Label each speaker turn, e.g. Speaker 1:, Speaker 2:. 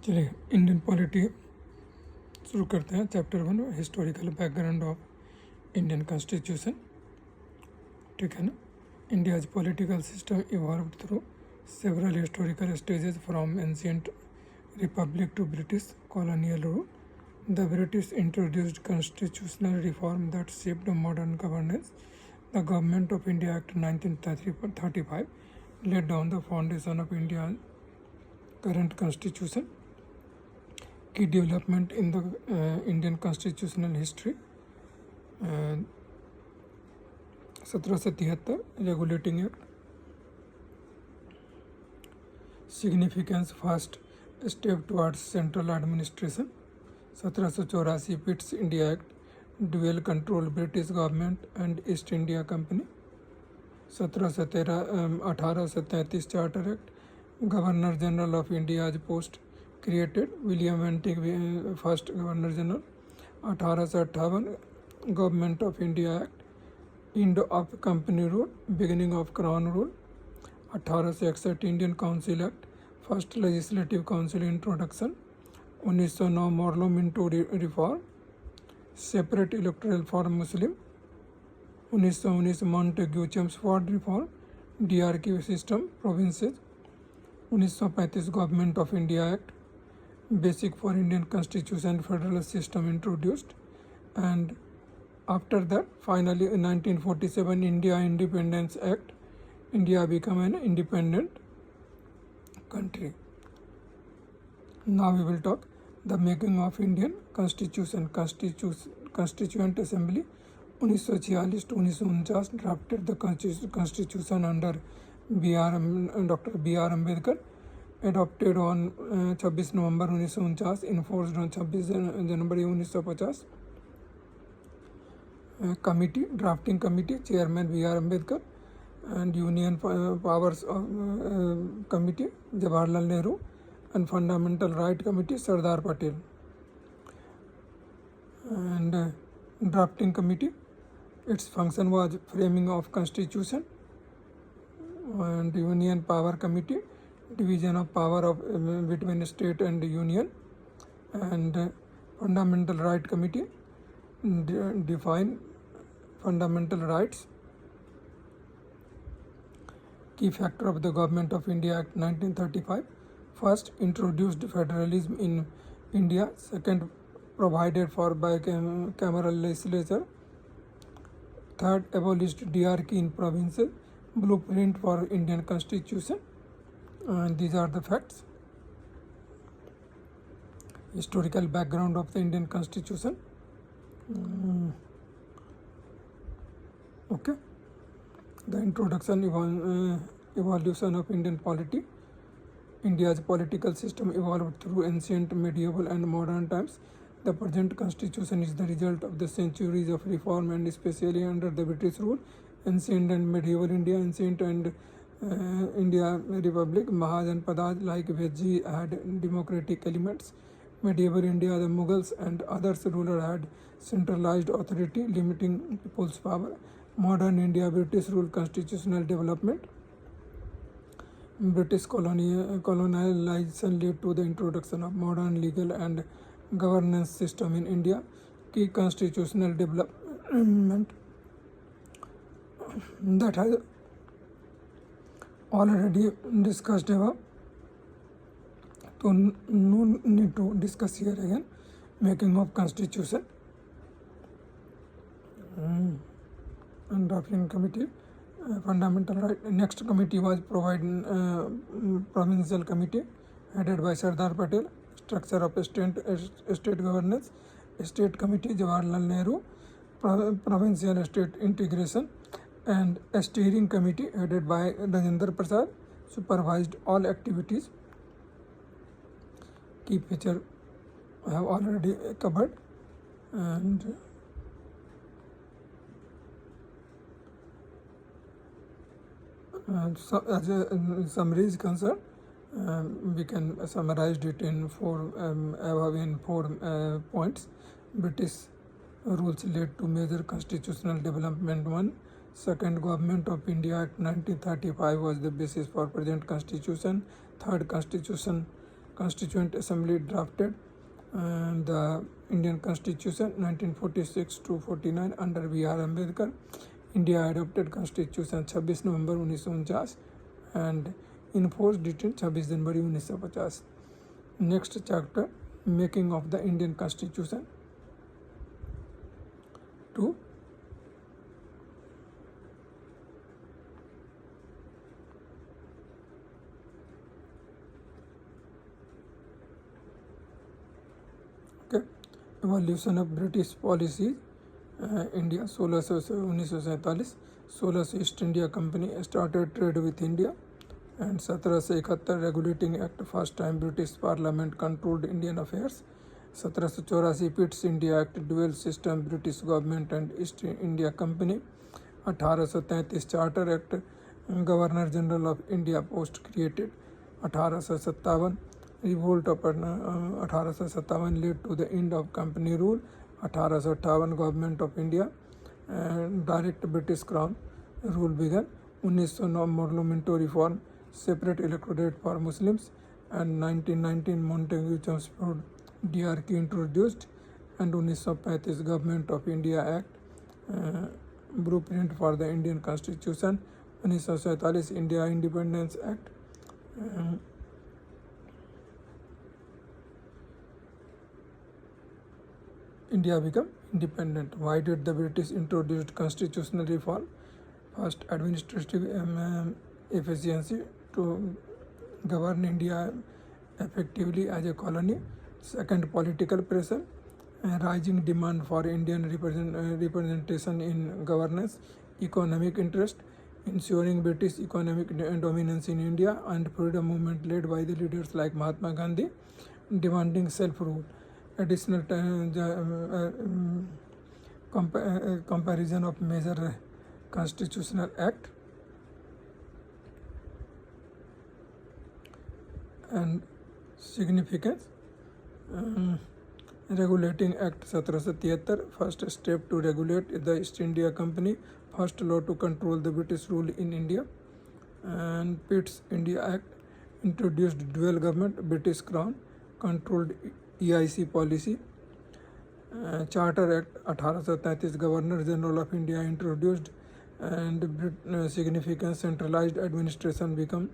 Speaker 1: चलिए Indian polity शुरू करते हैं। Chapter 1 historical background of Indian constitution. ठीक है ना। India's political system evolved through several historical stages from ancient republic to British colonial rule. The British introduced constitutional reform that shaped modern governance. The Government of India Act 1935 laid down the foundation of India's current constitution. Key development in the Indian constitutional history. 1773 Regulating Act. Significance first step towards central administration. 1784 Pitt's India Act, dual control British government and East India Company. 1833 Charter Act, Governor General of India's post created, William Bentinck first Governor General. 1858 Government of India Act, end of company rule, beginning of crown rule. 1861 Indian Council Act, first legislative council introduction. 1909 Morlow Minto reform, separate electoral for Muslim. 1919 Montagu Chelmsford reform, DRQ system, provinces. 1935 Government of India Act, basic for Indian constitution, federal system introduced. And after that, finally in 1947 India Independence Act, India became an independent country. Now we will talk the making of Indian Constitution. Constituent Assembly 1946 to 1949 drafted the Constitution under Dr. B.R. Ambedkar, adopted on 26 November 1949, enforced on 26 January 1950. Committee, drafting committee, chairman B.R. Ambedkar, and Union Powers Committee, Jawaharlal Nehru, and Fundamental Right Committee, Sardar Patel. And drafting committee, its function was framing of constitution. And Union Power Committee, division of power of between state and union. And Fundamental Right Committee, define fundamental rights. Key factor of the Government of India Act 1935. First, introduced federalism in India. Second, provided for bicameral legislature. Third, abolished DRK in provinces. Blueprint for Indian Constitution. And these are the facts. Historical background of the Indian Constitution. Okay. The introduction, evolution of Indian polity. India's political system evolved through ancient, medieval and modern times. The present constitution is the result of the centuries of reform, and especially under the British rule. Ancient and medieval India, ancient and India Republic, Mahajanpadas like Vajji had democratic elements. Medieval India, the Mughals and others rulers had centralized authority, limiting people's power. Modern India, British rule, constitutional development. British colonization led to the introduction of modern legal and governance system in India. Key constitutional development that has already discussed above, so no need to discuss here again. Making of constitution. And drafting committee, fundamental right. Next committee was provincial committee headed by Sardar Patel. Structure of state governance. State committee, Jawaharlal Nehru. Provincial state integration. And a steering committee headed by Rajendra Prasad supervised all activities. Key feature I have already covered. And so as a summary is concerned, we can summarize it in four points. British rules led to major constitutional development. 1. Second, Government of India Act 1935 was the basis for present constitution. Third, Constituent Assembly drafted the Indian Constitution 1946 to 49 under B.R. Ambedkar. India adopted Constitution 26 November 1949 and enforced it in 26 January 1950. Next chapter, Making of the Indian Constitution. 2. Okay. Evolution of British policy. India 1947 16 से East India Company started trade with India and 1771 regulating act first time British parliament controlled Indian affairs 1784 Pitt's India act dual system British government and East India Company 1833 charter act governor general of India post created 1857 revolt of 1857 led to the end of company rule 1858 government of India direct British crown rule began 1909 Morley Minto reform separate electorate for Muslims and 1919 Montagu Chelmsford DRQ introduced and 1935 government of India act blueprint for the Indian constitution 1947 India independence act India became independent. Why did the British introduce constitutional reform? First, administrative efficiency to govern India effectively as a colony. Second, political pressure, rising demand for Indian representation in governance. Economic interest, ensuring British economic dominance in India, and freedom movement led by the leaders like Mahatma Gandhi, demanding self-rule. Additional comparison of major constitutional act and significance. Regulating Act 1773 first step to regulate the East India Company, first law to control the British rule in India. And Pitt's India Act introduced dual government, British Crown controlled EIC policy. Charter Act 1833 Governor General of India introduced and significant centralized administration become